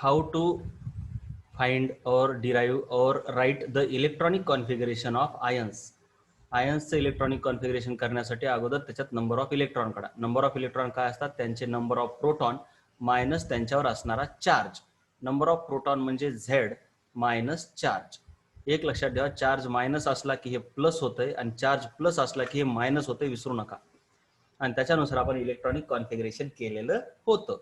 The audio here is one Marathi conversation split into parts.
how to find or derive or write the electronic configuration of ions. आयन्सचं इलेक्ट्रॉनिक कॉन्फिगरेशन करण्यासाठी अगोदर त्याच्यात नंबर ऑफ इलेक्ट्रॉन काढा. नंबर ऑफ इलेक्ट्रॉन काय असतात? त्यांचे नंबर ऑफ प्रोटॉन मायनस त्यांच्यावर असणारा चार्ज. नंबर ऑफ प्रोटॉन म्हणजे झेड मायनस चार्ज. एक लक्षात ठेवा, चार्ज मायनस असला की हे प्लस होतंय आणि चार्ज प्लस असला की हे मायनस होतंय, विसरू नका. आणि त्याच्यानुसार आपण इलेक्ट्रॉनिक कॉन्फिगरेशन केलेलं होतं.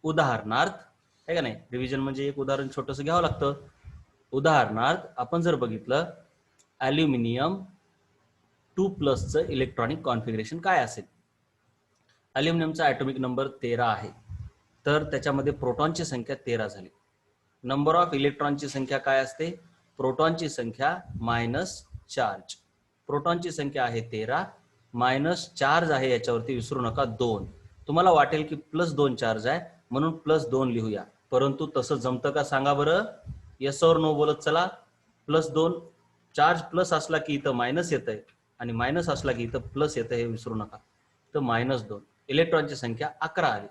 उदाहरणार्थ आहे का नाही, रिव्हिजन म्हणजे एक उदाहरण छोटंसं घ्यावं लागतं. उदाहरणार्थ आपण जर बघितलं ॲल्युमिनियम 2+ इलेक्ट्रॉनिक कॉन्फिगरेशन काय असेल. ॲल्युमिनियमचा ॲटॉमिक नंबर 13 आहे, तर त्याच्यामध्ये प्रोटॉनची संख्या 13 झाली. नंबर ऑफ इलेक्ट्रॉनची संख्या काय असते? प्रोटॉनची संख्या मायनस चार्ज. प्रोटॉनची संख्या आहे 13 मायनस चार्ज आहे याच्यावरती विसरू नका 2. तुम्हाला वाटेल की +2 चार्ज आहे म्हणून +2 लिहूया, परंतु तसं जमतं का सांगा बरं? येस और नो बोलत चला. +2 चार्ज प्लस असला की इथं मायनस येतंय आणि मायनस असला की इथं प्लस येतं, हे विसरू नका. तर -2. इलेक्ट्रॉनची संख्या 11 आली.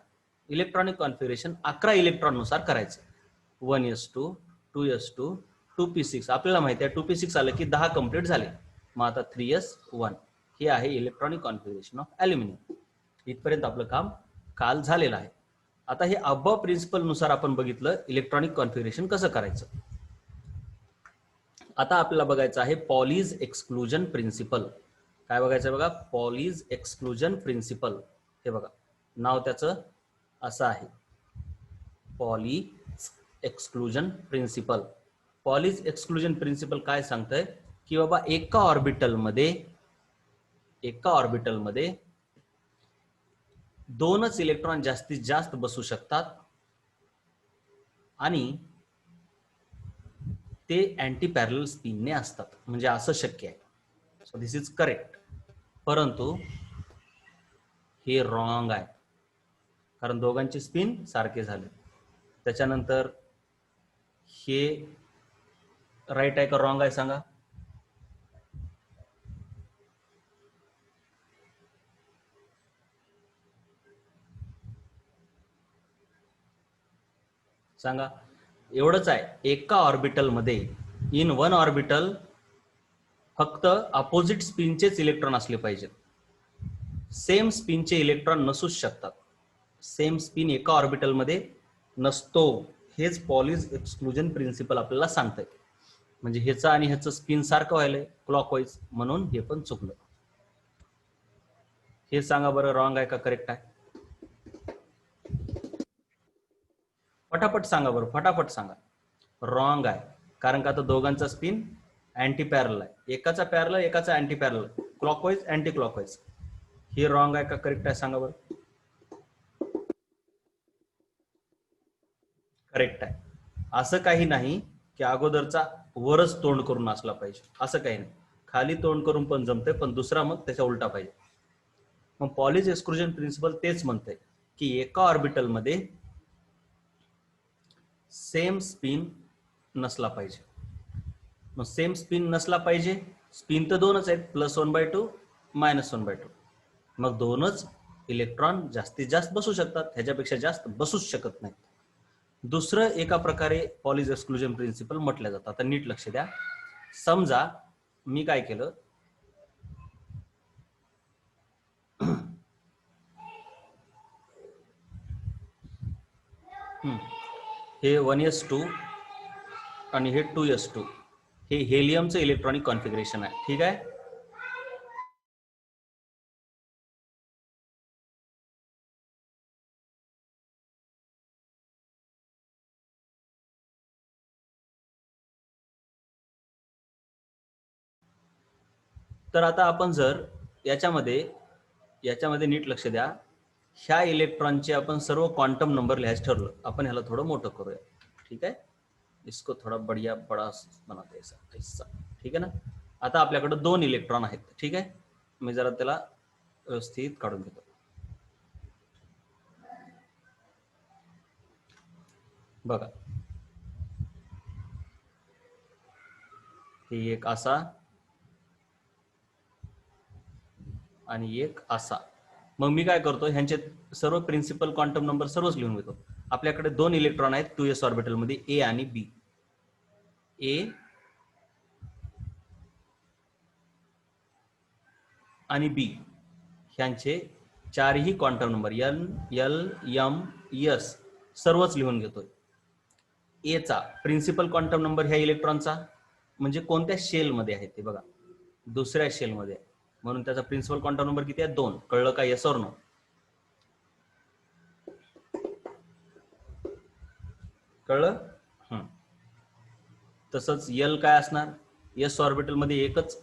इलेक्ट्रॉनिक कॉन्फिगरेशन 11 इलेक्ट्रॉन नुसार करायचं. 1s2 2s2 2p6. आपल्याला माहिती आहे 2p6 आलं की 10 कंप्लीट झाले. मग आता 3s1. हे आहे इलेक्ट्रॉनिक कॉन्फिगरेशन ऑफ ॲल्युमिनियम. इथपर्यंत आपलं काम काल झालेलं आहे. आता हे अबव प्रिन्सिपल नुसार आपण बघितलं इलेक्ट्रॉनिक कॉन्फिगरेशन कसं करायचं. आता आपल्याला बघायचं आहे पॉलीज एक्सक्लुजन प्रिन्सिपल. काय बघायचं बघा? Pauli's exclusion principle. हे बघा, नाव त्याचं असं आहे, Pauli's exclusion principle. Pauli's exclusion principle काय सांगतंय की बाबा एका ऑर्बिटलमध्ये 2च इलेक्ट्रॉन जास्तीत जास्त बसू शकतात आणि ते अँटी पॅरलल स्पिनने असतात. म्हणजे असं शक्य आहे. So this is correct. परंतु हे रॉंग आहे, कारण दोघांचे स्पिन सारखे झाले. त्याच्यानंतर हे राईट आहे का रॉंग आहे सांगा? सांगा. एवढंच आहे, एका ऑर्बिटलमध्ये इन वन ऑर्बिटल फक्त अपोजिट स्पिनचेच इलेक्ट्रॉन असले पाहिजेत. सेम स्पिनचे इलेक्ट्रॉन नसूच शकतात. सेम स्पिन एका ऑर्बिटलमध्ये नसतो. हेच पॉलीज एक्सक्लुजन प्रिन्सिपल आपल्याला सांगतंय. म्हणजे ह्याचं आणि ह्याचं स्पिन सारखं व्हायलंय क्लॉकवाईज, म्हणून हे पण चुकलं. हे सांगा बरं, रॉंग आहे का करेक्ट आहे? फटाफट सांगा बरं, फटाफट सांगा. रॉंग आहे, कारण का आता दोघांचा स्पिन अँटी पॅरल आहे. एकाचा पॅरल एकाचा अँटी पॅरल, क्लॉकवाईज अँटी क्लॉकवाईज. हे रॉंग आहे का करेक्ट आहे सांगा बरं? करेक्ट आहे. असं काही नाही की अगोदरचा वरच तोंड करून असला पाहिजे, असं काही नाही. खाली तोंड करून पण जमतंय, पण दुसरा मग त्याच्या उलटा पाहिजे. मग पॉलीज एक्सक्लुजन प्रिन्सिपल तेच म्हणतंय की एका ऑर्बिटलमध्ये सेम स्पिन नसला पाहिजे. मग सेम स्पिन नसला पाहिजे, स्पिन तर दोनच आहेत, +1/2 -1/2. मग दोनच इलेक्ट्रॉन जास्तीत जास्त बसू शकतात, ह्याच्यापेक्षा जास्त बसूच शकत नाहीत. दुसरं एका प्रकारे पॉलीज एक्सक्लुजन प्रिन्सिपल म्हटलं जातं. आता नीट लक्ष द्या. समजा मी काय केलं, हे 1s2 आणि हे 2s2, हे हेलियमचं इलेक्ट्रॉनिक कॉन्फिगरेशन आहे. ठीक आहे. तर आता आपण जर याच्यामध्ये नीट लक्ष द्या, ह्या इलेक्ट्रॉनचे आपण सर्व क्वांटम नंबर लिहायचं ठरलं. आपण ह्याला थोडं मोठं करूया. ठीक आहे, इसको थोडा बढिया बडा बनाते ऐसा. ठीक आहे ना. आता आपल्याकडे 2 इलेक्ट्रॉन आहेत. ठीक आहे, मी जरा त्याला व्यवस्थित काढून घेतो. बघा, ही एक असा आणि एक असा. मग मी काय करतो, ह्यांचे सर्व प्रिन्सिपल क्वांटम नंबर सर्वच लिहून घेतो. आपल्याकडे दोन इलेक्ट्रॉन आहेत 2s ऑर्बिटल मध्ये, ए आणि बी. ए आणि बी ह्यांचे चारही quantum number N, L, M, S सर्वच लिहून घेतोय. एचा प्रिन्सिपल क्वांटम नंबर ह्या इलेक्ट्रॉनचा म्हणजे कोणत्या शेलमध्ये आहे ते बघा, दुसऱ्या शेलमध्ये, म्हणून त्याचा प्रिन्सिपल क्वांटम नंबर किती आहे? 2. कळलं का? Yes or no? कळलं? तसंच एल काय असणार? एस ऑर्बिटल मध्ये एकच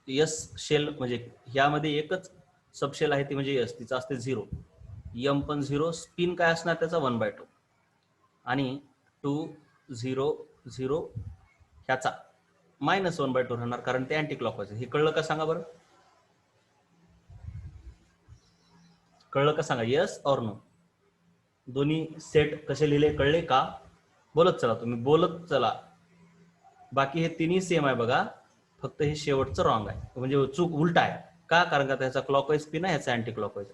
एस शेल, म्हणजे ह्यामध्ये एकच सबशेल आहे ती म्हणजे एस, तिचा असते 0. एम पण 0. स्पिन काय असणार त्याचा? 1/2. आणि 2 0 0 ह्याचा -1/2 राहणार, कारण ते अँटी क्लॉकवाईज. हे कळलं का सांगा बरं? कळलं का सांगा? Yes or no? दोन्ही सेट कसे लिहिले कळले का? बोलत चला, तुम्ही बोलत चला. बाकी हे तिन्ही सेम आहे बघा, फक्त हे शेवटचं रॉंग आहे, म्हणजे चूक उलटा आहे. का? कारण का त्याचा क्लॉकवाईज स्पिन आहे, ह्याचा अँटी क्लॉकवाईज.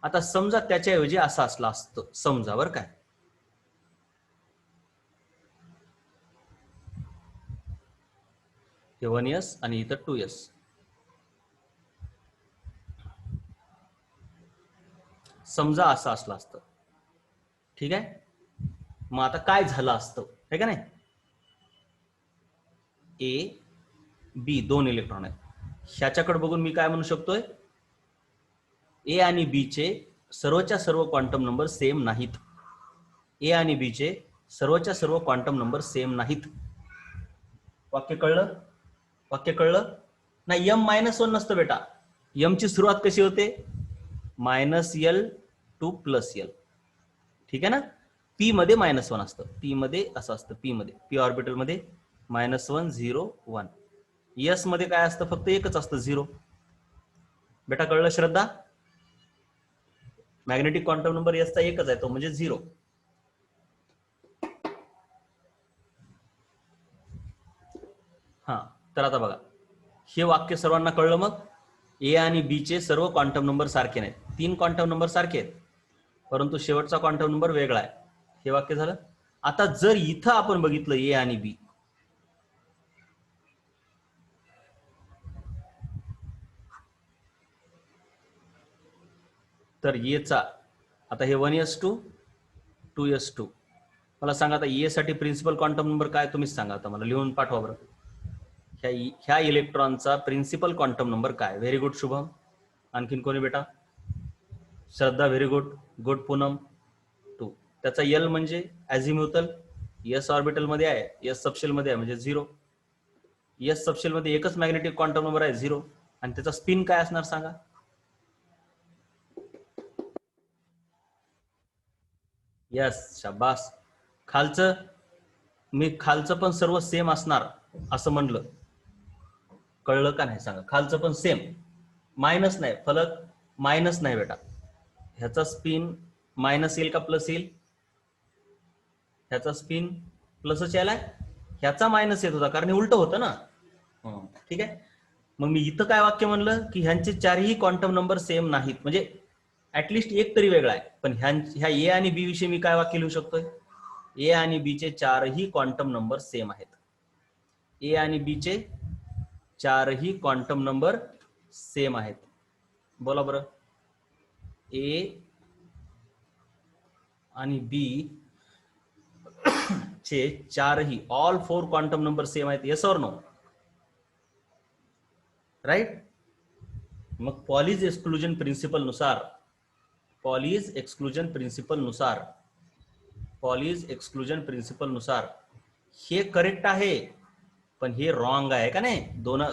आता समजा त्याच्याऐवजी असं असलं असतं, समजा बरं काय, हे 1s आणि इथं 2s. समजा असं असलं असतं, ठीक आहे. मग आता काय झालं असतं, आहे का नाही? ए बी दोन इलेक्ट्रॉन आहेत, ह्याच्याकडे बघून मी काय म्हणू शकतोय? ए आणि बी चे सर्वच्या सर्व क्वांटम नंबर सेम नाहीत. ए आणि बी चे सर्वच्या सर्व क्वांटम नंबर सेम नाहीत. वाक्य कळलं? वाक्य कळलं? नाही, एम -1 नसतं बेटा. एम ची सुरुवात कशी होते? -L to +L. ठीक आहे ना? पी मध्ये -1 असतं, पी मध्ये असं असतं, पी मध्ये, पी ऑर्बिटल मध्ये -1 0 1. एस मध्ये काय असतं? फक्त एकच असतं, 0. बेटा कळलं श्रद्धा? मॅग्नेटिक क्वांटम नंबर एसचा एकच आहे, तो म्हणजे 0. हा, तर आता बघा, हे वाक्य सर्वांना कळलं. मग ए आणि बी चे सर्व क्वांटम नंबर सारखे नाहीत. 3 क्वांटम नंबर सारखे आहेत, परंतु शेवटचा क्वांटम नंबर वेगळा आहे. हे वाक्य झालं. आता जर इथं आपण बघितलं ए आणि बी, तर एचा आता हे 1s2 2s2, मला सांगा आता ए साठी प्रिन्सिपल क्वांटम नंबर काय? तुम्हीच सांगा आता मला, लिहून पाठवा बरं. ह्या इलेक्ट्रॉनचा प्रिन्सिपल क्वांटम नंबर काय? Very good Shubham. आणखीन कोणी बेटा? श्रद्धा, व्हेरी गुड. गुड पूनम. 2. त्याचा एल म्हणजे ॲझिम्युथल, एस ऑर्बिटल मध्ये आहे, एस सबशेल मध्ये आहे म्हणजे 0. एस सबशेल मध्ये एकच मॅग्नेटिक क्वांटम नंबर आहे 0. आणि त्याचा स्पिन काय असणार सांगा? यस, शाबास. खालचं मी खालचं पण सर्व सेम असणार असं म्हणलं, कळलं का नाही सांगा? खालचं पण सेम, मायनस नाही, फलक मायनस नाही बेटा. ह्याचा स्पिन मायनस येईल का प्लस येईल? ह्याचा स्पिन प्लसच यायला, ह्याचा मायनस येत होता कारण हे उलट होतं ना. ठीक आहे. मग मी इथं काय वाक्य म्हणलं की ह्यांचे चारही क्वांटम नंबर सेम नाहीत, म्हणजे ऍटलिस्ट एक तरी वेगळा आहे. पण ह्या ए आणि बी विषयी मी काय वाक्य लिहू शकतोय? ए आणि बी चे चारही क्वांटम नंबर सेम आहेत. ए आणि बी चे चारही क्वांटम नंबर सेम आहेत. बोला बरं. ए आणि बी चे चारही, ऑल 4 क्वांटम नंबर सेम आहेत. Yes or no? राईट. मग पॉलीज एक्सक्लुजन प्रिन्सिपल नुसार, पॉलीज एक्सक्लुजन प्रिन्सिपल नुसार, पॉलीज एक्सक्लुजन प्रिन्सिपल नुसार हे करेक्ट आहे, पण हे रॉंग आहे का नाही?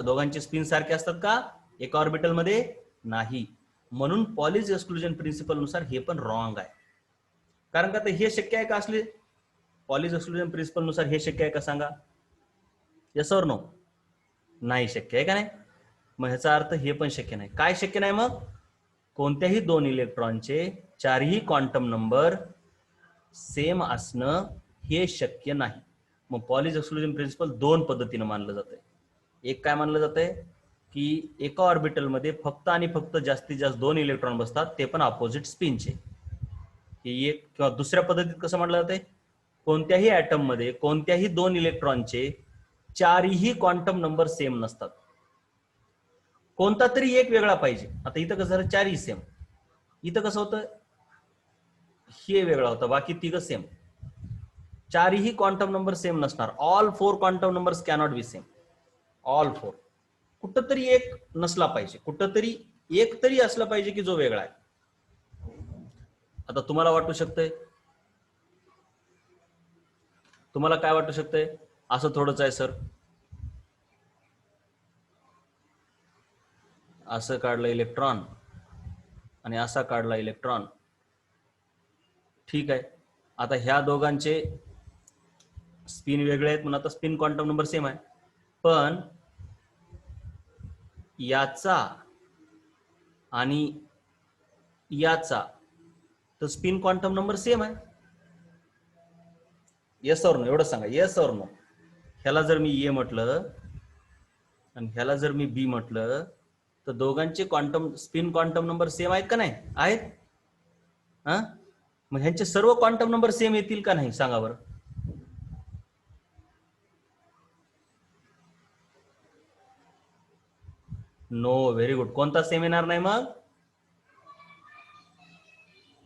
दोघांचे स्पिन सारखे असतात का एका ऑर्बिटल मध्ये? नाही. म्हणून पॉलीज एक्सक्लुजन प्रिन्सिपल नुसार हे पण रॉंग आहे. कारण का हे शक्य आहे का असले? पॉलीज एक्सक्लुजन प्रिन्सिपल नुसार हे शक्य आहे का सांगा? Yes or no? नाही शक्य आहे का नाही? मग ह्याचा अर्थ हे पण शक्य नाही. काय शक्य नाही मग? कोणत्याही दोन इलेक्ट्रॉनचे चारही क्वांटम नंबर सेम असणं हे शक्य नाही. मग पॉलीज एक्सक्लुजन प्रिन्सिपल दोन पद्धतीने मानलं जातंय. एक काय मानलं जातंय की एका ऑर्बिटल मध्ये फक्त आणि फक्त जास्तीत जास्त 2 इलेक्ट्रॉन बसतात, ते पण अपोजिट स्पिनचे. हे एक, किंवा दुसऱ्या पद्धतीत कसं म्हटलं जाते, कोणत्याही ऍटम मध्ये कोणत्याही दोन इलेक्ट्रॉनचे चारही क्वांटम नंबर सेम नसतात, कोणता तरी एक वेगळा पाहिजे. आता इथं कसं झालं, चारही सेम. इथं कसं होतं, हे वेगळा होता, बाकी तिघं सेम. चारही क्वांटम नंबर सेम नसणार. All four quantum numbers cannot be same. All four. कुठंतरी एक नसला पाहिजे, कुठंतरी एक तरी असला पाहिजे की जो वेगळा आहे. आता तुम्हाला वाटू शकतंय, तुम्हाला काय वाटू शकतंय, असं थोडंच आहे सर, असं काढलं इलेक्ट्रॉन आणि असा काढला इलेक्ट्रॉन. ठीक आहे, आता ह्या दोघांचे स्पिन वेगळे आहेत म्हणून आता स्पिन क्वांटम नंबर सेम आहे, पण याचा आणि याचा तर स्पिन क्वांटम नंबर सेम आहे. येस और नो, एवढं सांगा, येस और नो. ह्याला जर मी ए म्हटलं आणि ह्याला जर मी बी म्हटलं तर दोघांचे quantum spin quantum number same आहेत का नाही? आहेत. हा, मग ह्यांचे सर्व क्वांटम नंबर सेम येतील का नाही सांगा बरं? नो. Very good. कोणता सेम येणार नाही मग?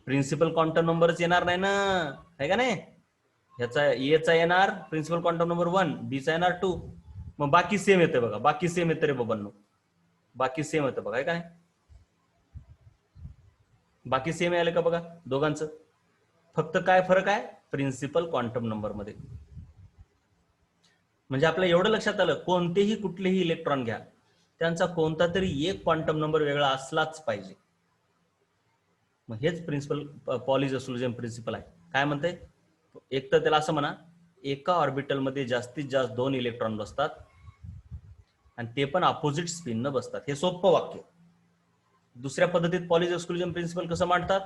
प्रिन्सिपल क्वांटम नंबरच येणार नाही ना, आहे का नाही? ह्याचा एचा येणार प्रिन्सिपल क्वांटम नंबर 1, बीचा येणार 2. मग बाकी सेम येते बघा, बाकी सेम येते रे बाबांनो, बाकी सेम येतं बघा, आहे का नाही? बाकी सेम आले का बघा दोघांचं. फक्त काय फरक आहे? प्रिन्सिपल क्वांटम नंबर मध्ये. म्हणजे आपल्या एवढं लक्षात आलं, कोणतेही कुठलेही इलेक्ट्रॉन घ्या, त्यांचा कोणता तरी एक क्वांटम नंबर वेगळा असलाच पाहिजे. मग हेच प्रिन्सिपल पॉलीज एक्सक्लुजन प्रिन्सिपल आहे. काय म्हणते, एक तर त्याला असं म्हणा, एका ऑर्बिटल मध्ये जास्तीत जास्त 2 इलेक्ट्रॉन बसतात आणि ते पण अपोजिट स्पिन न बसतात. हे सोपं वाक्य. दुसऱ्या पद्धतीत पॉलीज एक्सक्लुजन प्रिन्सिपल कसं मांडतात,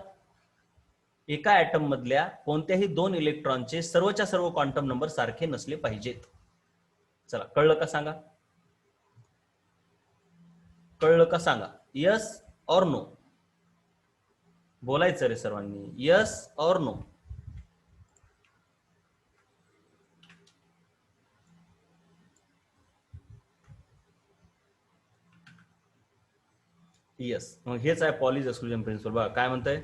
एका ऍटम मधल्या कोणत्याही 2 इलेक्ट्रॉनचे सर्वच्या सर्व क्वांटम नंबर सारखे नसले पाहिजेत. चला, कळलं का सांगा? कळलं का सांगा? यस और नो बोलायचं रे सर्वांनी, यस और नो. यस. मग हेच आहे पॉलीज एक्सक्लुजन प्रिन्सिपल. बघा काय म्हणतंय,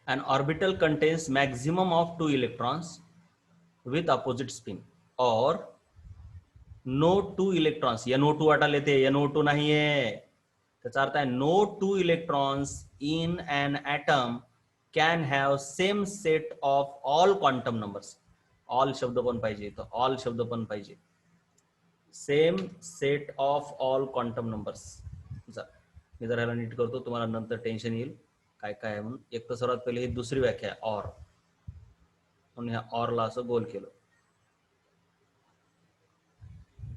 an orbital contains maximum of 2 electrons with opposite spin or no 2 electrons. NO2 वाटायला येते, NO2 नाहीये. त्याचा अर्थ आहे no 2 electrons in an atom can have same set of all quantum numbers. all शब्द पण पाहिजे, तर all शब्द पण पाहिजे. Same set of all quantum numbers. मी जर ह्याला नीट करतो, तुम्हाला नंतर टेन्शन येईल काय काय आहे म्हणून. एक तर सर्वात पहिले ही दुसरी व्याख्या आहे, ऑर, म्हणून ह्या ऑरला असं गोल केलं.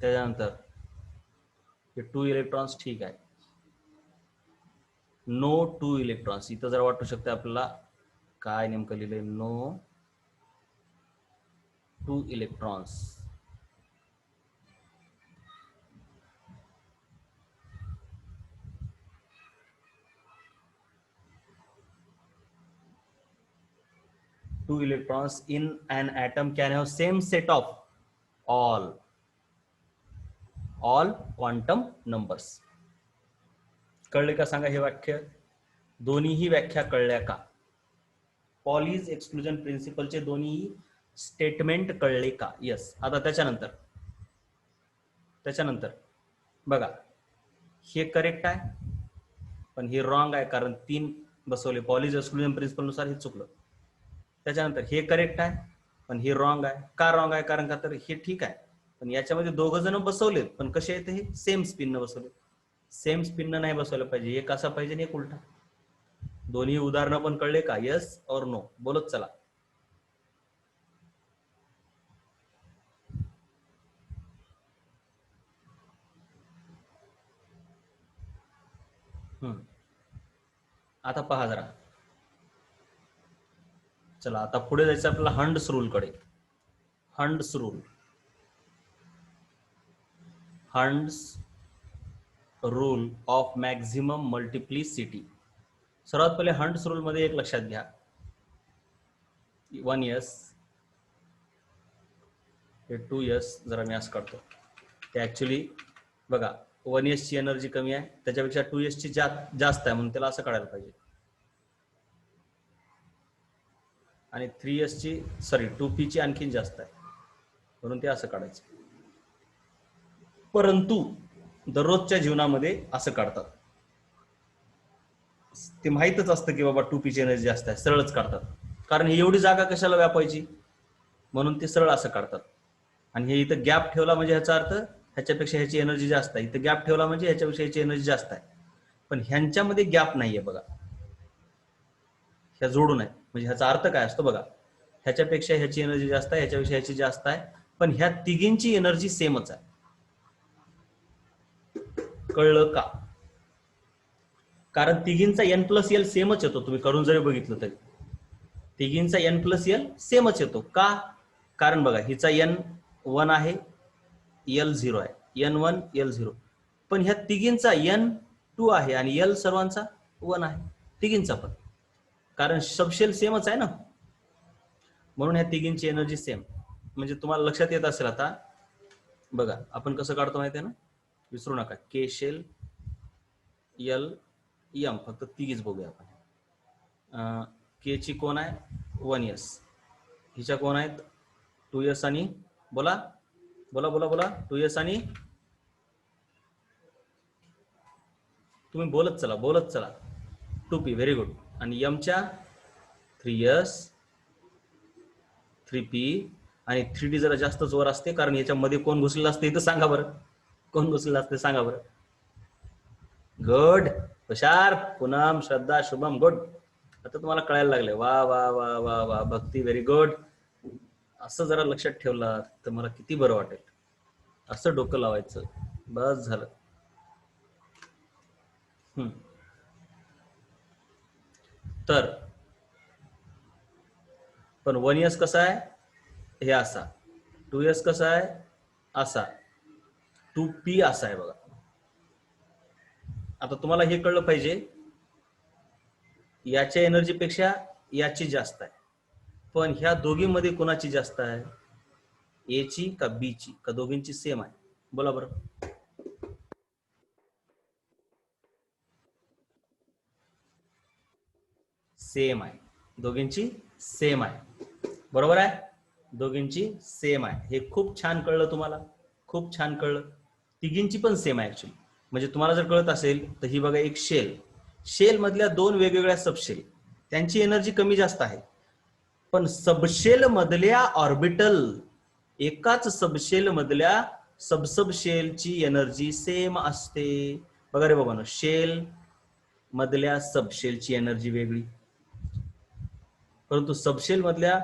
त्याच्यानंतर हे 2 इलेक्ट्रॉन्स, ठीक आहे, नो 2 इलेक्ट्रॉन्स. इथं जर वाटू शकते आपल्याला काय नेमकं लिहिलंय, no 2 electrons. Two electrons in an atom can have same set of all quantum numbers. कळले का सांगा हे वाक्य? दोन्हीही व्याख्या कळल्या का? पॉलीज एक्सक्लुजन प्रिन्सिपलचे दोन्ही स्टेटमेंट कळले का? यस. आता त्याच्यानंतर बघा, हे करेक्ट आहे पण हे रॉंग आहे, कारण 3 बसवले. पॉलीज एक्सक्लुजन प्रिन्सिपल नुसार हे चुकलं. त्याच्यानंतर हे करेक्ट आहे पण हे रॉंग आहे. का रॉंग आहे? कारण का तर हे ठीक आहे पण याच्यामध्ये 2 जण बसवलेत, पण कसे आहेत हे? सेम स्पिन न बसवले. सेम स्पिन न नाही बसवलं पाहिजे, एक असा पाहिजे आणि एक उलटा. दोन्ही उदाहरणं पण कळले का? यस और नो बोलत चला. आता पहा जरा. चला, आता पुढे जायचं आपल्याला हंड्स रूल कडे. Hund's rule rule of maximum multiplicity. सर्वात पहिले हंट्स रूल मध्ये एक लक्षात घ्या, 1s हे 2s, जरा मी असं काढतो, ते ऍक्च्युली बघा 1s ची एनर्जी कमी आहे, त्याच्यापेक्षा 2s ची जास्त आहे, म्हणून त्याला असं काढायला पाहिजे. आणि 3s ची 2p ची आणखीन जास्त आहे, म्हणून ते असं काढायचं. परंतु दररोजच्या जीवनामध्ये असं काढतात, ते माहीतच असतं की बाबा 2p ची एनर्जी जास्त आहे, सरळच काढतात, कारण ही एवढी जागा कशाला व्यापायची, म्हणून ते सरळ असं काढतात. आणि हे इथं गॅप ठेवला म्हणजे ह्याचा अर्थ ह्याच्यापेक्षा ह्याची एनर्जी जास्त आहे, इथं गॅप ठेवला म्हणजे ह्याच्यापेक्षा ह्याची एनर्जी जास्त आहे. पण ह्यांच्यामध्ये गॅप नाहीये बघा, ह्या जोडून आहे, म्हणजे ह्याचा अर्थ काय असतो बघा, ह्याच्यापेक्षा ह्याची एनर्जी जास्त आहे, ह्याच्यापेक्षा ह्याची जास्त आहे, पण ह्या तिघींची एनर्जी सेमच आहे. कळलं का? कारण तिघींचा n प्लस एल सेमच येतो, तुम्ही करून जरी बघितलं तरी तिघींचा n प्लस एल सेमच येतो. का? कारण बघा हिचा n1 आहे, l0 आहे, n1 l0, पण ह्या तिघींचा n2 आहे आणि l सर्वांचा 1 आहे, तिघींचा पण, कारण सबशेल सेमच आहे ना, म्हणून ह्या तिघींची एनर्जी सेम. म्हणजे तुम्हाला लक्षात येत असेल आता बघा आपण कसं काढतो माहिती आहे ना, विसरू नका, के शेल एल एम, फक्त तिघीच बघूया आपण. के ची कोण आहे 1s, हिच्या कोण आहेत 2s, आणि बोला बोला बोला बोला 2s, आणि तुम्ही बोलत चला 2p, व्हेरी गुड. आणि एमच्या 3s 3p, आणि 3d जरा जास्त जोर असते, कारण याच्यामध्ये कोण घुसलेलं असते इथं सांगा बरं, कोण घुसलेलं असते सांगा बरं. गुड, हुशार, पूनम, श्रद्धा, शुभम, गुड. आता तुम्हाला कळायला लागले, वा वा वा वा वा, भक्ती, व्हेरी गुड. असं जरा लक्षात ठेवलं तर मला किती बरं वाटेल, असं डोकं लावायचं, बस झालं. तर पण 1s कसा आहे हे असा, 2s कसा आहे असा, 2p असा आहे बघा. आता तुम्हाला हे कळलं पाहिजे, याच्या एनर्जी पेक्षा याची जास्त आहे, पण ह्या दोघींमध्ये कोणाची जास्त आहे, ए ची का बी ची, का दोघींची सेम आहे, बोला बरं. सेम आहे, दोघींची सेम आहे, बरोबर आहे, दोघींची सेम आहे. हे खूप छान कळलं तुम्हाला, खूप छान कळलं. तिघींची पण सेम आहे ऍक्च्युली. म्हणजे तुम्हाला जर कळत असेल तर ही बघा एक शेल मधल्या दोन वेगवेगळ्या सबशेल, त्यांची एनर्जी कमी जास्त आहे, पण सबशेल मधल्या ऑर्बिटल, एकाच सबशेल मधल्या सबशेलची एनर्जी सेम असते. बघा रे बाबा, शेल मधल्या सबशेलची एनर्जी वेगळी, परंतु सबशेल मधल्या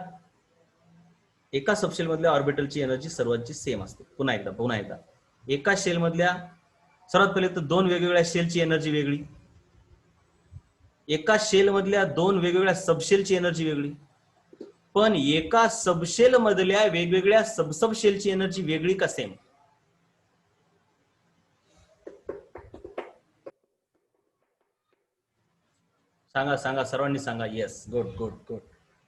एका सबशेल मधल्या ऑर्बिटलची एनर्जी सर्वांची सेम असते. पुन्हा एकदा एका शेल मधल्या, सर्वात पहिले तर दोन वेगवेगळ्या शेलची एनर्जी वेगळी, एका शेल मधल्या दोन वेगवेगळ्या सबशेलची एनर्जी वेगळी, पण एका सबशेल मधल्या वेगवेगळ्या सबशेलची एनर्जी वेगळी का सेम? सांगा सांगा, सर्वांनी सांगा. Yes, good good good.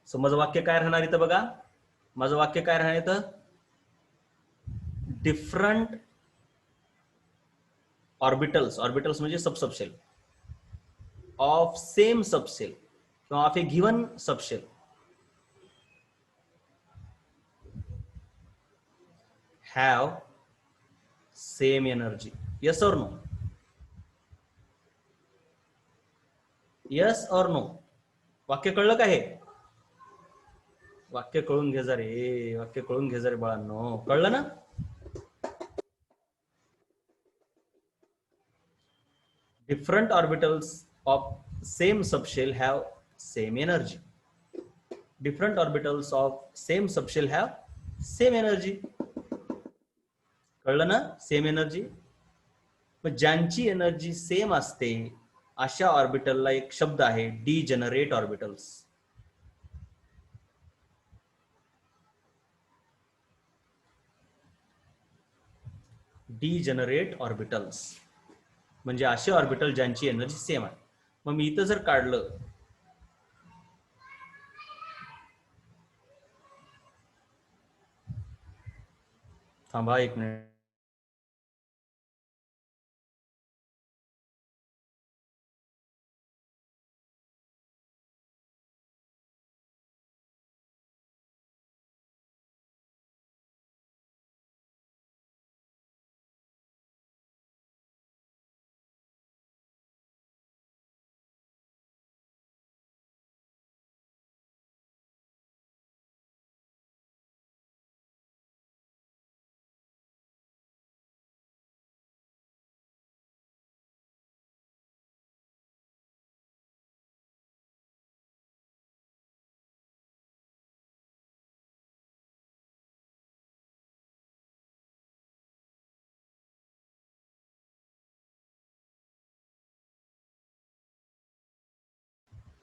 So माझं वाक्य काय राहणार इथं बघा, माझं वाक्य काय राहणार इथं, डिफरंट ऑर्बिटल्स म्हणजे सबशेल ऑफ सेम सबशेल किंवा of A given subshell have same energy. Yes or no? Yes or no? वाक्य कळलं का हे? वाक्य कळून घे रे, वाक्य कळून घे रे बाळांनो, कळलं ना? Different orbitals of same subshell have same energy. Different orbitals of same subshell have same energy. कळलं ना? Same energy. मग ज्यांची एनर्जी सेम असते अशा ऑर्बिटलला एक शब्द आहे, डिजनरेट ऑर्बिटल्स. Degenerate orbitals. म्हणजे असे ऑर्बिटल ज्यांची एनर्जी सेम आहे. मग मी इथं जर काढलं, थांबा एक मिनिट.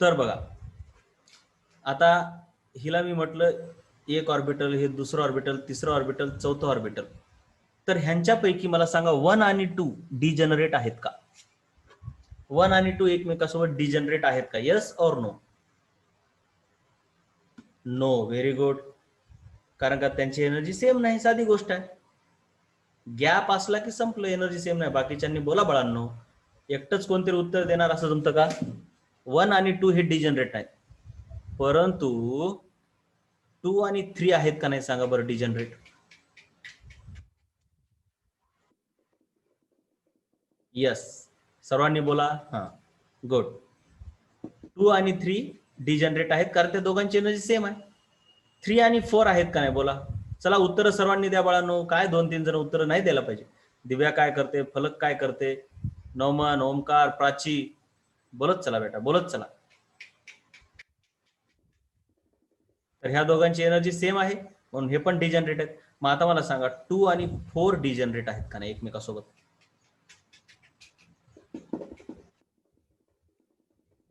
तर बघा, आता हिला मी म्हटलं एक ऑर्बिटल, हे दुसरं ऑर्बिटल, तिसरं ऑर्बिटल, चौथं ऑर्बिटल. तर ह्यांच्यापैकी मला सांगा 1 आणि 2 डिजनरेट आहेत का? 1 आणि 2 एकमेकांसोबत डिजनरेट आहेत का? येस और नो? नो. Very good. कारण का त्यांची एनर्जी सेम नाही, साधी गोष्ट आहे. गॅप असला की संपलं, एनर्जी सेम नाही. बाकीच्यांनी बोला बाळांनो, एकटंच कोणतरी उत्तर देणार असं जमतं का? 1 आणि 2 हे डिजनरेट आहेत, परंतु 2 आणि 3 आहेत का नाही सांगा बरं डिजनरेट? यस. सर्वांनी बोला. हा, गुड. 2 आणि 3 डिजनरेट आहेत कारण त्या दोघांची एनर्जी सेम आहे. 3 आणि 4 आहेत का नाही बोला? चला उत्तर सर्वांनी द्या बाळांनो. काय 2-3 जण उत्तर नाही द्यायला पाहिजे. दिव्या काय करते, फलक काय करते, नौमन, ओमकार, प्राची, बोलत चला बेटा, बोलत चला. तर ह्या दोघांची एनर्जी सेम आहे म्हणून हे पण डिजनरेट आहेत. मग आता मला सांगा 2 आणि 4 डिजनरेट आहेत का नाही एकमेकासोबत?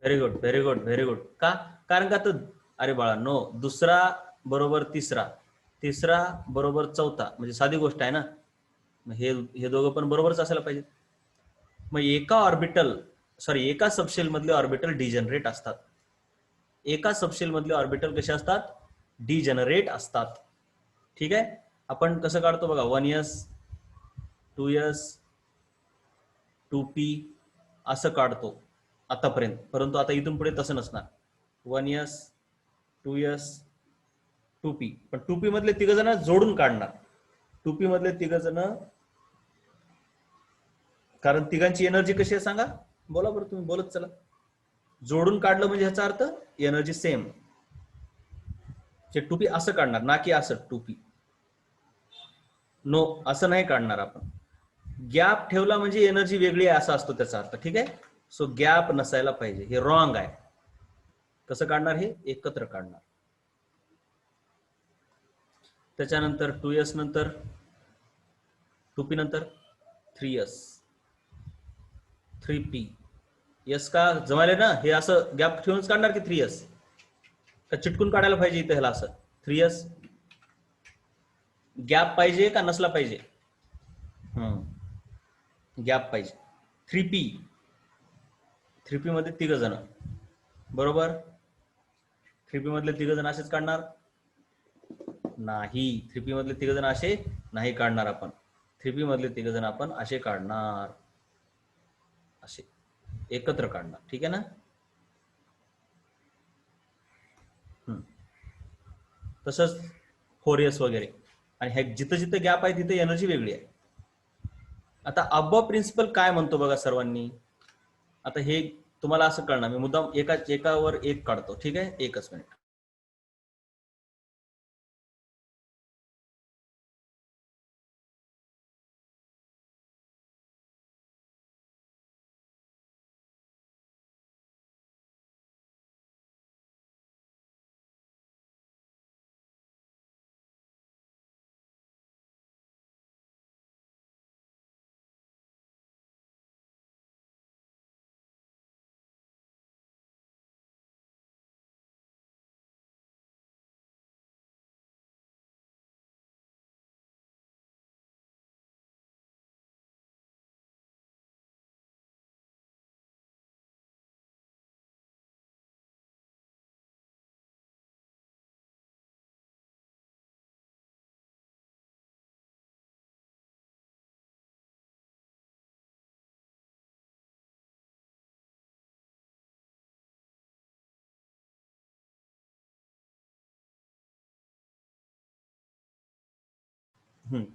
Very good, very good, very good. का? कारण का तर, अरे बाळा नो, दुसरा बरोबर तिसरा, तिसरा बरोबर चौथा, म्हणजे साधी गोष्ट आहे ना. हे हे दोघं पण बरोबरच असायला पाहिजे. मग एका ऑर्बिटल, सॉरी, एका सबशेल मधले ऑर्बिटल डिजनरेट असतात. एका सबशेल मधले ऑर्बिटल कसे असतात? डिजनरेट असतात. ठीक आहे. आपण कसं काढतो बघा, 1s, 2s, 2p असं काढतो आतापर्यंत, परंतु आता इथून पुढे तसं नसणार. 1s, 2s, 2p, पण 2p मधले तिघ जण जोडून काढणार. 2p मधले तिघ जण, कारण तिघांची एनर्जी कशी आहे सांगा, बोला बरं तुम्ही, बोलत चला. जोडून काढलं म्हणजे ह्याचा अर्थ एनर्जी सेम. 2p असं काढणार ना की असं 2p. नो, असं नाही काढणार आपण. गॅप ठेवला म्हणजे एनर्जी वेगळी आहे असा असतो त्याचा अर्थ. ठीक आहे. सो गॅप नसायला पाहिजे, हे रॉंग आहे. कसं काढणार? हे एकत्र काढणार. त्याच्यानंतर 2s नंतर 2p नंतर 3s, 3p. यस का जमायले ना? हे असं गॅप ठेवूनच काढणार की 3s? का चिटकून काढायला पाहिजे इथं ह्याला असं 3s? गॅप पाहिजे का नसला पाहिजे? गॅप पाहिजे. 3p, 3p मध्ये तिघ जण, बरोबर. 3p मधले तिघ जण असेच काढणार? नाही, 3p मधले तिघ जण असे नाही काढणार आपण. 3p मधले तिघ जण आपण असे काढणार, असे एकत्र काढणार. ठीक आहे ना? तसंच 4s वगैरे. आणि ह्या जिथं जिथं गॅप आहे तिथे एनर्जी वेगळी आहे. आता अबव प्रिन्सिपल काय म्हणतो बघा सर्वांनी. आता हे तुम्हाला असं कळणार, मी मुद्दाम एकावर एक काढतो. ठीक आहे, एकच मिनिट.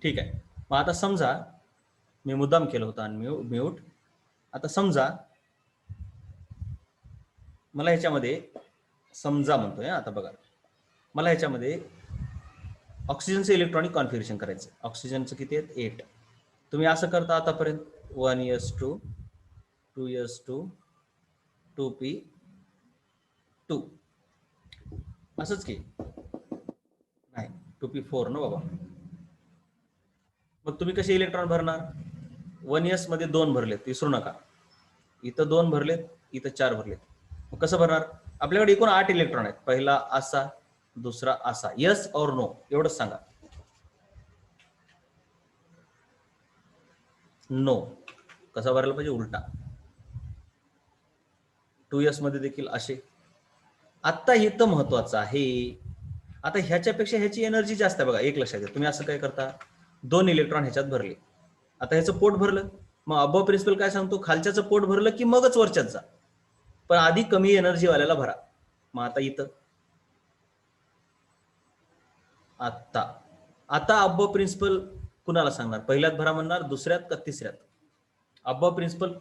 ठीक आहे. मग आता समजा मी मुद्दाम केलं होतं म्यूट. आता समजा मला ह्याच्यामध्ये समजा म्हणतोय आता बघा, मला ह्याच्यामध्ये ऑक्सिजनचं इलेक्ट्रॉनिक कॉन्फिगरेशन करायचं. ऑक्सिजनचं किती आहेत? 8. तुम्ही असं करता आतापर्यंत 1s2 2s2 2p2 असंच की नाही 2p4 ना बाबा. मग तुम्ही कसे इलेक्ट्रॉन भरणार? 1s मध्ये 2 भरलेत, विसरू नका. इथं 2 भरलेत, इथं 4 भरलेत. मग कसं भरणार? आपल्याकडे एकूण 8 इलेक्ट्रॉन आहेत. पहिला असा, दुसरा असा. यस और नो एवढंच सांगा. नो कसा भरायला पाहिजे? उलटा. 2s मध्ये देखील असे. आता इथं महत्वाचं आहे, आता ह्याच्यापेक्षा ह्याची एनर्जी जास्त आहे बघा. एक लक्षात घ्या, तुम्ही असं काय करता, 2 इलेक्ट्रॉन ह्याच्यात भरले. आता ह्याचं पोट भरलं, मग अबव प्रिन्सिपल काय सांगतो, खालच्याचं पोट भरलं की मगच वरच्यात जा, पण आधी कमी एनर्जी वाल्याला भरा. मग आता इथं आता अबव प्रिन्सिपल कुणाला सांगणार? पहिल्यात भरा म्हणणार, दुसऱ्यात का तिसऱ्यात? अबव प्रिन्सिपल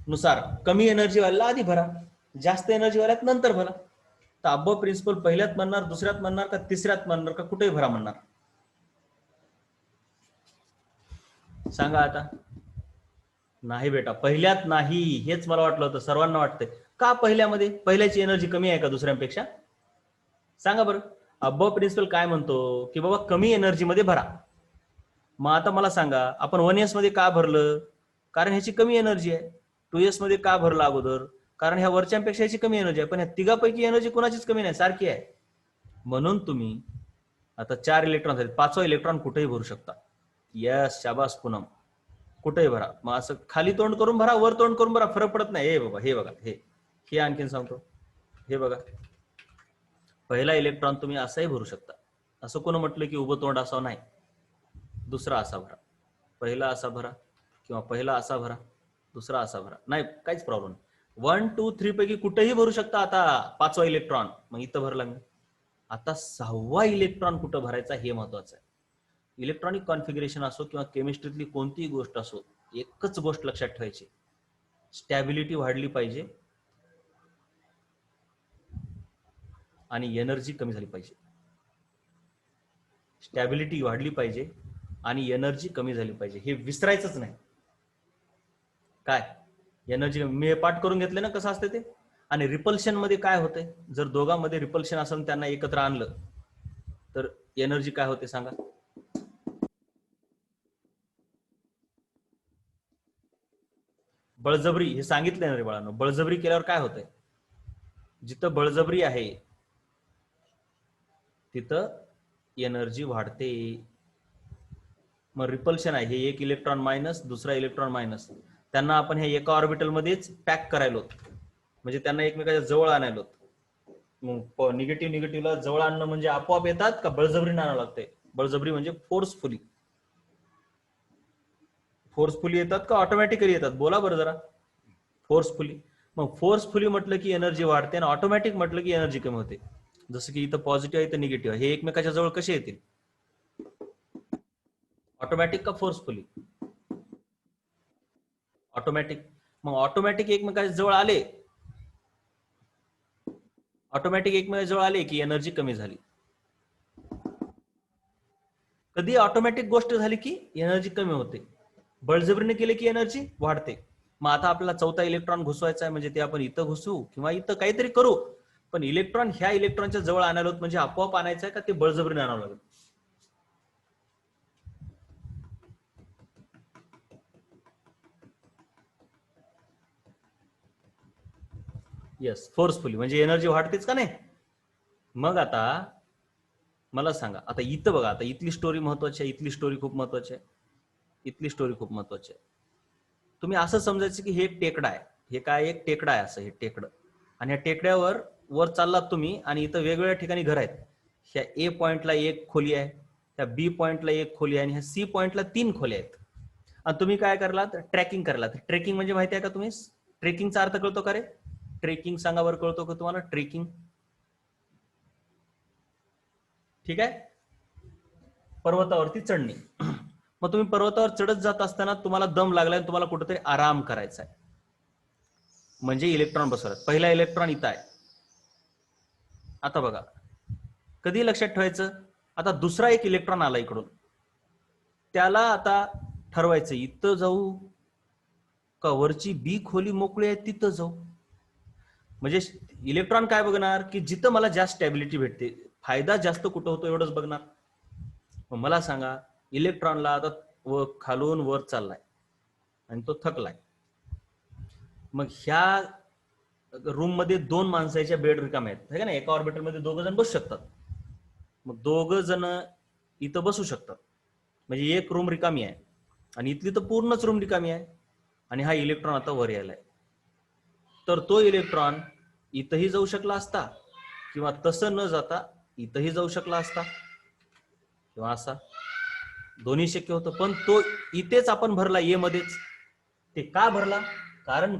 नुसार कमी एनर्जी वाल्याला आधी भरा, जास्त एनर्जी वाल्यात नंतर भरा. तर अबव प्रिन्सिपल पहिल्यात म्हणणार, दुसऱ्यात म्हणणार का तिसऱ्यात म्हणणार का कुठेही भरा म्हणणार? सांगा आता. नाही बेटा, पहिल्यात नाही. हेच मला वाटलं होतं, सर्वांना वाटतंय. का पहिल्यामध्ये? पहिल्याची एनर्जी कमी आहे का दुसऱ्यांपेक्षा? सांगा बरं. अबव प्रिन्सिपल काय म्हणतो की बाबा कमी एनर्जी मध्ये भरा. मग आता मला सांगा, आपण 1s मध्ये का भरलं? कारण ह्याची कमी एनर्जी आहे. 2s मध्ये का भरलं अगोदर? कारण ह्या वरच्यांपेक्षा ह्याची कमी एनर्जी आहे. पण ह्या तिघापैकी एनर्जी कोणाचीच कमी नाही, सारखी आहे. म्हणून तुम्ही आता 4 इलेक्ट्रॉन झाले, 5वा इलेक्ट्रॉन कुठेही भरू शकता. यस, शाबास पूनम, कुठेही भरा. मग असं खाली तोंड करून भरा, वर तोंड करून भरा, फरक पडत नाही. हे बाबा, हे बघा, हे आणखीन सांगतो, हे बघा. पहिला इलेक्ट्रॉन तुम्ही असाही भरू शकता. असं कोण म्हटलं की उभं तोंड असावं? नाही. दुसरा असा भरा, पहिला असा भरा, किंवा पहिला असा भरा, दुसरा असा भरा, नाही काहीच प्रॉब्लेम नाही. 1 2 3 पैकी कुठेही भरू शकता. आता 5वा इलेक्ट्रॉन मग इथं भरला मी. आता 6वा इलेक्ट्रॉन कुठं भरायचा हे महत्वाचं आहे. इलेक्ट्रॉनिक कॉन्फिगरेशन असो किंवा केमिस्ट्रीतली कोणतीही गोष्ट असो, एकच गोष्ट लक्षात ठेवायची, स्टॅबिलिटी वाढली पाहिजे आणि एनर्जी कमी झाली पाहिजे. स्टॅबिलिटी वाढली पाहिजे आणि एनर्जी कमी झाली पाहिजे, हे विसरायचंच नाही. काय एनर्जी? मी पाठ करून घेतले ना कसं असते ते. आणि रिपल्शन मध्ये काय होतंय, जर दोघांमध्ये रिपल्शन असेल, त्यांना एकत्र आणलं तर एनर्जी काय होते सांगा? बळजबरी. हे सांगितलंय ना रे बाळांनो, बळजबरी केल्यावर काय होतंय? जिथं बळजबरी आहे तिथं एनर्जी वाढते. मग रिपल्शन आहे, हे एक इलेक्ट्रॉन मायनस, दुसरा इलेक्ट्रॉन मायनस, त्यांना आपण हे एका ऑर्बिटल मध्येच पॅक करायलो, म्हणजे त्यांना एकमेकाच्या जवळ आणायलो. मग निगेटिव्हला जवळ आणणं म्हणजे आपोआप येतात का बळजबरीने आणावं लागतंय? बळजबरी म्हणजे फोर्सफुली. फोर्सफुली येतात का ऑटोमॅटिकली येतात? बोला बरं जरा. फोर्सफुली. मग फोर्सफुली म्हटलं की एनर्जी वाढते, आणि ऑटोमॅटिक म्हटलं की एनर्जी कमी होते. जसं की इथं पॉझिटिव्ह आहे, इथं निगेटिव्ह आहे, हे एकमेकाच्या जवळ कसे येतील? ऑटोमॅटिक का फोर्सफुली? ऑटोमॅटिक. मग ऑटोमॅटिक एकमेकाच्या जवळ आले, ऑटोमॅटिक एकमेकाच्या जवळ आले की एनर्जी कमी झाली. कधी ऑटोमॅटिक गोष्ट झाली की एनर्जी कमी होते, बळजबरीने केले की एनर्जी वाढते. मग आता आपल्याला 4था इलेक्ट्रॉन घुसवायचा आहे, म्हणजे ते आपण इथं घुसवू किंवा इथं काहीतरी करू, पण इलेक्ट्रॉन ह्या इलेक्ट्रॉनच्या जवळ आणायला होत, म्हणजे आपोआप आणायचं आहे का ते बळजबरीने आणावं लागेल? येस, फोर्सफुली, म्हणजे एनर्जी वाढतेच का नाही? मग आता मला सांगा, आता इथं बघा, आता इथली स्टोरी महत्वाची आहे, इथली स्टोरी खूप महत्वाची आहे, इथली स्टोरी खूप महत्वाची आहे. तुम्ही असं समजायचं की हे एक टेकडा आहे, हे काय एक टेकडा आहे, असं हे टेकडं, आणि या टेकड्यावर वर चाललात तुम्ही, आणि इथं वेगवेगळ्या ठिकाणी घर आहेत. ह्या ए पॉइंटला एक खोली आहे, त्या बी पॉइंटला एक खोली आहे, आणि ह्या सी पॉइंटला 3 खोल्या आहेत. आणि तुम्ही काय करलात? ट्रॅकिंग करलात. ट्रेकिंग म्हणजे माहिती आहे का तुम्ही? ट्रेकिंगचा अर्थ कळतो का रे? ट्रेकिंग सांगा बरं, कळतो का तुम्हाला ट्रेकिंग? ठीक आहे. पर्वतावरती चढणे. मग तुम्ही पर्वतावर चढत जात असताना तुम्हाला दम लागलाय, तुम्हाला कुठेतरी आराम करायचा आहे, म्हणजे इलेक्ट्रॉन बसवला. पहिला इलेक्ट्रॉन इथं आहे. आता बघा कधी लक्षात ठेवायचं, आता दुसरा एक इलेक्ट्रॉन आला इकडून, त्याला आता ठरवायचं इथं जाऊ का वरची बी खोली मोकळी आहे तिथं जाऊ. म्हणजे इलेक्ट्रॉन काय बघणार की जिथं मला जास्त स्टॅबिलिटी भेटते, फायदा जास्त कुठं होतो एवढंच बघणार. मग मला सांगा, इलेक्ट्रॉनला आता खालून वर चाललाय आणि तो थकलाय. मग ह्या रूम मध्ये 2 माणसाच्या बेड रिकामे आहेत, है का ना, एका ऑर्बिटल मध्ये 2 जण बसू शकतात. मग 2 जण इथं बसू शकतात, म्हणजे एक रूम रिकामी आहे आणि इथली तर पूर्णच रूम रिकामी आहे. आणि हा इलेक्ट्रॉन आता वर यायलाय, तर तो इलेक्ट्रॉन इथंही जाऊ शकला असता किंवा तसं न जाता इथंही जाऊ शकला असता किंवा असा, दोन्ही शक्य होतं. पण तो इथेच आपण भरला ए मध्येच. ते का भरला? कारण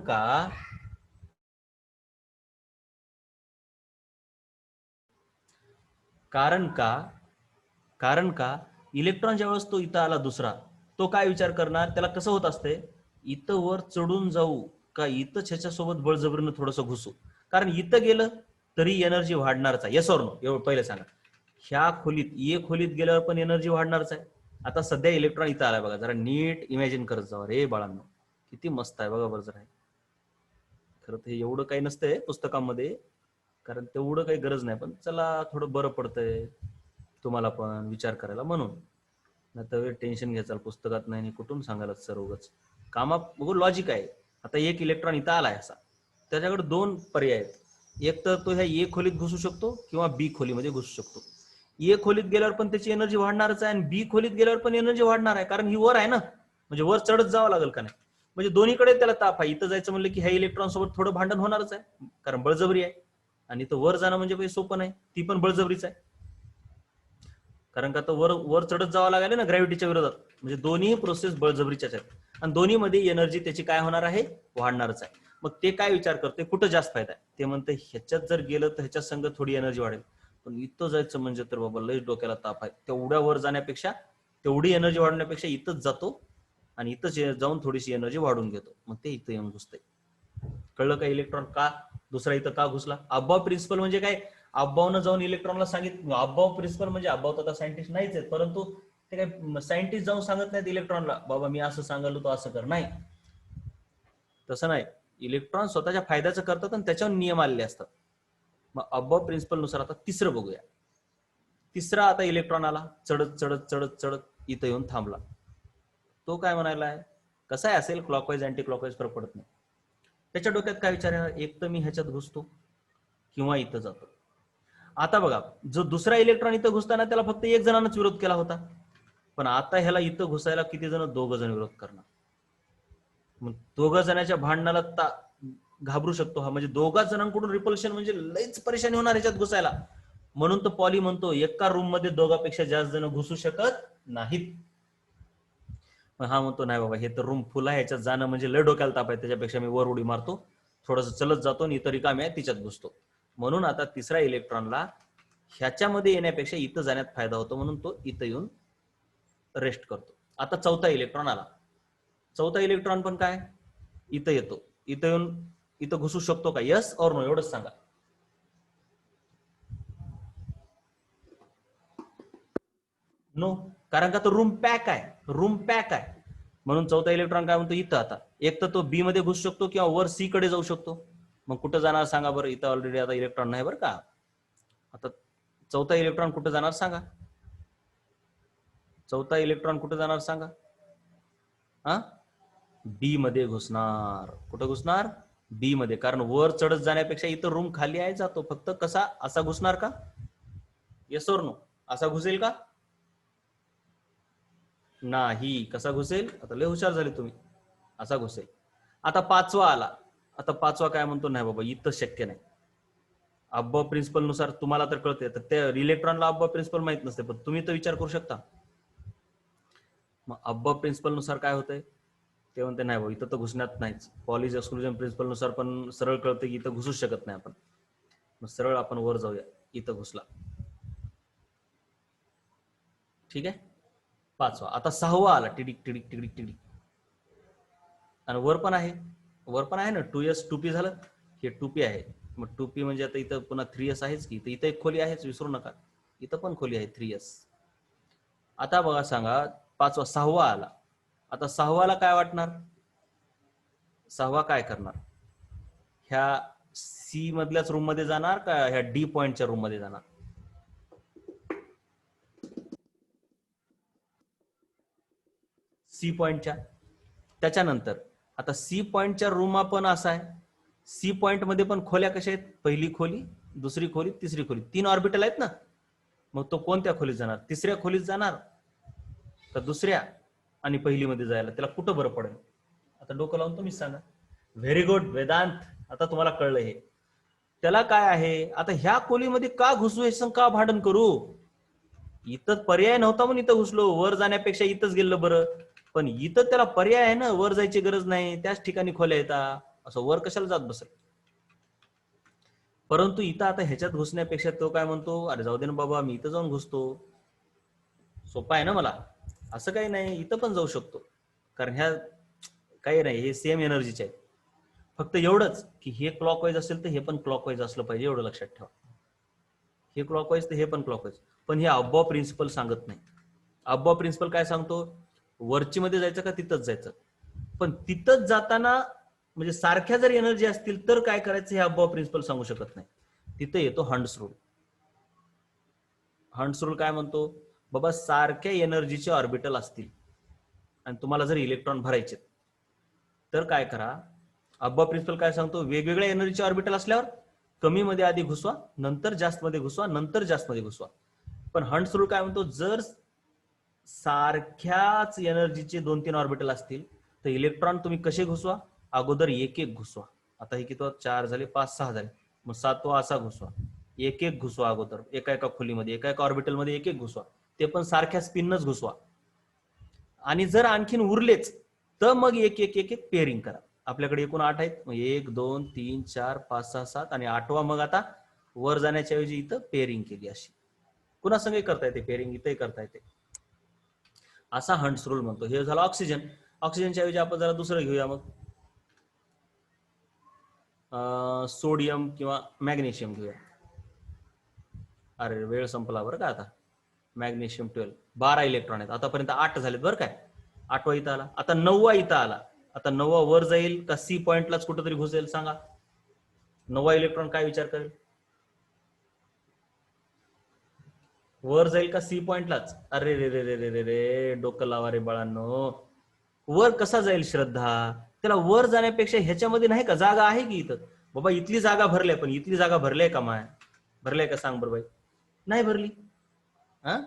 का इलेक्ट्रॉन ज्यावेळेस तो इथं आला दुसरा, तो काय विचार करणार, त्याला कसं होत असते, इथं वर चढून जाऊ का इथं ह्याच्यासोबत बळजबरीनं थोडंसं घुसू. कारण इथं गेलं तरी एनर्जी वाढणारच आहे. Yes or no? एवढं पहिले सांगा. ह्या खोलीत खोलीत गेल्यावर पण एनर्जी वाढणारच आहे. आता सध्या इलेक्ट्रॉन इथं आलाय बघा, जरा नीट इमॅजिन करत जावा रे बाळांनो, किती मस्त आहे बघा बरं जरा. खरं तर एवढं काही नसतंय पुस्तकामध्ये, कारण तेवढं काही गरज नाही, पण चला थोडं बरं पडतंय तुम्हाला पण विचार करायला म्हणून. नाही तर टेन्शन घ्यायचं पुस्तकात नाही, कुठून सांगायला सर उगाच कामा बघू. लॉजिक आहे. आता एक इलेक्ट्रॉन इथं आलाय असा, त्याच्याकडे 2 पर्याय आहेत. एक तर तो ह्या ए खोलीत घुसू शकतो किंवा बी खोलीमध्ये घुसू शकतो. ए खोलीत गेल्यावर पण त्याची एनर्जी वाढणारच आहे आणि बी खोलीत गेल्यावर पण एनर्जी वाढणार आहे, कारण ही वर आहे ना, म्हणजे वर चढत जावं लागेल का नाही. म्हणजे दोन्हीकडे त्याला ताप आहे. इथं जायचं म्हणलं की ह्या इलेक्ट्रॉन सोबत थोडं भांडण होणारच आहे, कारण बळजबरी आहे. आणि इथं वर जाणं म्हणजे काही सोपं नाही, ती पण बळजबरीच आहे. कारण का तर वर चढत जावं लागेल ना ग्रॅव्हिटीच्या विरोधात. म्हणजे दोन्ही प्रोसेस बळजबरीच्याच आहेत आणि दोन्ही मध्ये एनर्जी त्याची काय होणार आहे, वाढणारच आहे. मग ते काय विचार करते, कुठं जास्त फायदा आहे, ते म्हणते ह्याच्यात जर गेलं तर ह्याच्यात संग थोडी एनर्जी वाढेल, पण इथं जायचं म्हणजे तर बाबा लयच डोक्याला ताप आहे. तेवढ्या वर जाण्यापेक्षा, तेवढी एनर्जी वाढण्यापेक्षा इथंच जातो आणि इथंच जाऊन थोडीशी एनर्जी वाढून घेतो. मग ते इथं येऊन घुसते. कळलं का इलेक्ट्रॉन का दुसरा इथं का घुसला? अब्बाव प्रिन्सिपल म्हणजे काय, अब्बावनं जाऊन इलेक्ट्रॉनला सांगितलं. अब्बाव प्रिन्सिपल म्हणजे अब्बाव तर सायंटिस्ट नाहीच आहेत, परंतु ते काय सायंटिस्ट जाऊन सांगत नाहीत इलेक्ट्रॉनला, बाबा मी असं सांगालो तो असं कर, नाही तसं नाही. इलेक्ट्रॉन स्वतःच्या फायद्याचं करतात आणि त्याच्यावर नियम आलेले असतात. मग अब्बाव प्रिन्सिपल नुसार आता तिसरं बघूया. तिसरा आता इलेक्ट्रॉन आला, चढत चढत चढत चढत इथं येऊन थांबला. तो काय म्हणायलाय, कसा आहे असेल क्लॉकवाईज अँटी क्लॉकवाईज फरक पडत नाही. त्याच्या डोक्यात काय विचार आहे, एक तर मी ह्याच्यात घुसतो किंवा इथं जातो. आता बघा, जो दुसरा इलेक्ट्रॉन इथं घुसताना त्याला फक्त 1 जणांनाच विरोध केला होता, पण आता ह्याला इथं घुसायला किती जण, 2 जण विरोध करणार. मग 2 जणांच्या भांडणाला घाबरू शकतो हा, म्हणजे 2 जणांकडून रिपल्शन म्हणजे लईच परेशानी होणार ह्याच्यात घुसायला. म्हणून तर पॉली म्हणतो एका रूम मध्ये 2पेक्षा जास्त जण घुसू शकत नाहीत. हा म्हणतो नाही बाबा, हे तर रूम फुल आहे, ह्याच्यात जाणं म्हणजे लय डोक्याला ताप आहे, त्याच्यापेक्षा मी वर उडी मारतो, थोडंसं चलत जातो आणि इतर रिकामी आहे तिच्यात घुसतो. म्हणून आता तिसऱ्या इलेक्ट्रॉनला ह्याच्यामध्ये येण्यापेक्षा इथं जाण्यात फायदा होतो, म्हणून तो इथं येऊन रेस्ट करतो. आता चौथा इलेक्ट्रॉन आला. चौथा इलेक्ट्रॉन पण काय इथं येतो, इथं येऊन इथं घुसू शकतो का, यस ऑर नो एवढंच सांगा. नो, कारण का तो रूम पॅक आहे, रूम पॅक आहे. म्हणून चौथा इलेक्ट्रॉन काय म्हणतो, इथं आता एक तर तो बी मध्ये घुसू शकतो किंवा वर सी कडे जाऊ शकतो. मग कुठं जाणार सांगा बरं, इथं ऑलरेडी आता इलेक्ट्रॉन नाही बरं का. आता चौथा इलेक्ट्रॉन कुठं जाणार सांगा, चौथा इलेक्ट्रॉन कुठं जाणार सांगा. हा, बी मध्ये घुसणार. कुठं घुसणार, बी मध्ये. कारण वर चढत जाण्यापेक्षा इथं रूम खाली आहे, जातो फक्त. कसा, असा घुसणार का, येस ऑर नो, असा घुसेल का, नाही. कसा घुसेल, आता लय हुशार झाले तुम्ही, असा घुसेल. आता पाचवा आला. आता पाचवा काय म्हणतो, नाही बाबा इथं शक्य नाही. अब्बाव प्रिन्सिपल नुसार तुम्हाला तर कळते, तर त्या इलेक्ट्रॉनला अब्बाव प्रिन्सिपल माहित नसते, पण तुम्ही तर विचार करू शकता. मग अब्बाव प्रिन्सिपल नुसार काय होतंय, ते म्हणते नाही बाबा इथं तर घुसण्यात नाहीच. पॉलीज एक्सक्लुजन प्रिन्सिपल नुसार पण सरळ कळतं की इथं घुसूच शकत नाही आपण. मग सरळ आपण वर जाऊया, इथं घुसला. ठीक आहे. 5वा. आता 6वा आला, टिडिक टिडिक टिडिक टिडिक. आणि वर पण आहे ना, 2s 2p झालं, हे 2p आहे. मग 2p म्हणजे आता इथं पुन्हा 3s आहेच की, इथं एक खोली आहेच, विसरू नका, इथं पण खोली आहे 3s. आता बघा सांगा, 5वा 6वा आला. आता 6वाला काय वाटणार? 6वा काय करणार? ह्या सी मधल्याच रूम मध्ये जाणार का ह्या डी पॉइंटच्या रूम मध्ये जाणार? सी पॉइंटच्या. त्याच्यानंतर आता सी पॉइंटच्या रूम पण असा आहे, सी पॉइंट मध्ये पण खोल्या कशा आहेत? पहिली खोली, दुसरी खोली, तिसरी खोली, 3 ऑर्बिटल आहेत ना. मग तो कोणत्या खोलीत जाणार? तिसऱ्या खोलीत जाणार का दुसऱ्या आणि पहिली मध्ये जायला? त्याला कुठं बरं पडेल? आता डोकं लावून तुम्हीच सांगा. व्हेरी गुड वेदांत, आता तुम्हाला कळलं हे. त्याला काय आहे, आता ह्या खोलीमध्ये का घुसू, हे का भांडण करू? इथं पर्याय नव्हता म्हणून इथं घुसलो, वर जाण्यापेक्षा इथंच गेलं बरं. पण इथं त्याला पर्याय आहे ना, वर जायची गरज नाही, त्याच ठिकाणी खोल्या येतात, असं वर कशाला जात बसेल? परंतु इथं आता ह्याच्यात घुसण्यापेक्षा तो काय म्हणतो, अरे जाऊ दे ना बाबा, मी इथं जाऊन घुसतो, सोपा आहे ना मला. असं काही नाही, इथं पण जाऊ शकतो, कारण ह्या काही नाही, हे सेम एनर्जीचे आहेत. फक्त एवढंच की हे क्लॉकवाईज असेल तर हे पण क्लॉकवाईज असलं पाहिजे, एवढं लक्षात ठेवा. हे क्लॉकवाईज तर हे पण क्लॉकवाईज. पण हे अब्बा प्रिन्सिपल सांगत नाही. अब्बा प्रिन्सिपल काय सांगतो, वरची मध्ये जायचं का तिथंच जायचं. पण तिथंच जाताना म्हणजे सारख्या जर एनर्जी असतील तर काय करायचं हे अब्बा प्रिन्सिपल सांगू शकत नाही. तिथे येतो हंट्स रूल. हंट्स रूल काय म्हणतो, बाबा सारख्या एनर्जीचे ऑर्बिटल असतील आणि तुम्हाला जर इलेक्ट्रॉन भरायचे तर काय करा, अब्बा प्रिन्सिपल काय सांगतो, वेगवेगळ्या एनर्जीचे ऑर्बिटल असल्यावर कमी मध्ये आधी घुसवा, नंतर जास्त मध्ये घुसवा, नंतर जास्त मध्ये घुसवा. पण हंट्स रूल काय म्हणतो, जर सारख्याच एनर्जीचे 2-3 ऑर्बिटल असतील तर इलेक्ट्रॉन तुम्ही कसे घुसवा, अगोदर एक एक घुसवा. आता हे किती 4 झाले, 5-6 झाले, मग 7वा असा घुसवा, एक एक घुसवा अगोदर, एका एका खोलीमध्ये, एका एका ऑर्बिटल मध्ये एक एक घुसवा, ते पण सारख्या स्पिनच घुसवा. आणि जर आणखीन उरलेच तर मग एक एक एक एक पेअरिंग करा. आपल्याकडे एकूण 8 आहेत, 1 2 3 4 5 6 7 आणि 8वा मग आता वर जाण्याच्या ऐवजी इथं पेअरिंग केली. अशी कुणा संगही करता येते पेअरिंग, इथंही करता येते. असा हंट्स रूल म्हणतो. हे झालं ऑक्सिजन. ऑक्सिजनच्या ऐवजी आपण जरा दुसरं घेऊया, मग सोडियम किंवा मॅग्नेशियम घेऊया. अरे वेळ संपला बरं का. आता मॅग्नेशियम 12, 12 इलेक्ट्रॉन आहेत, आतापर्यंत 8 झालेत बरं काय. 8वा इथं आला, आता 9वा इथं आला. आता 9वा वर जाईल का सी पॉइंटलाच कुठंतरी घुसेल सांगा? 9वा इलेक्ट्रॉन काय विचार करेल, वर जाईल का सी पॉइंटलाच? अरे रे रे रे रे रे रे, डोकं लावा रे बाळांनो. वर कसा जाईल श्रद्धा? त्याला वर जाण्यापेक्षा ह्याच्यामध्ये नाही का जागा आहे की इथं, बाबा इथली जागा भरल्या, पण इथली जागा भरल्या का माय? भरल्या का सांग बरं बाई? नाही भरली. हा,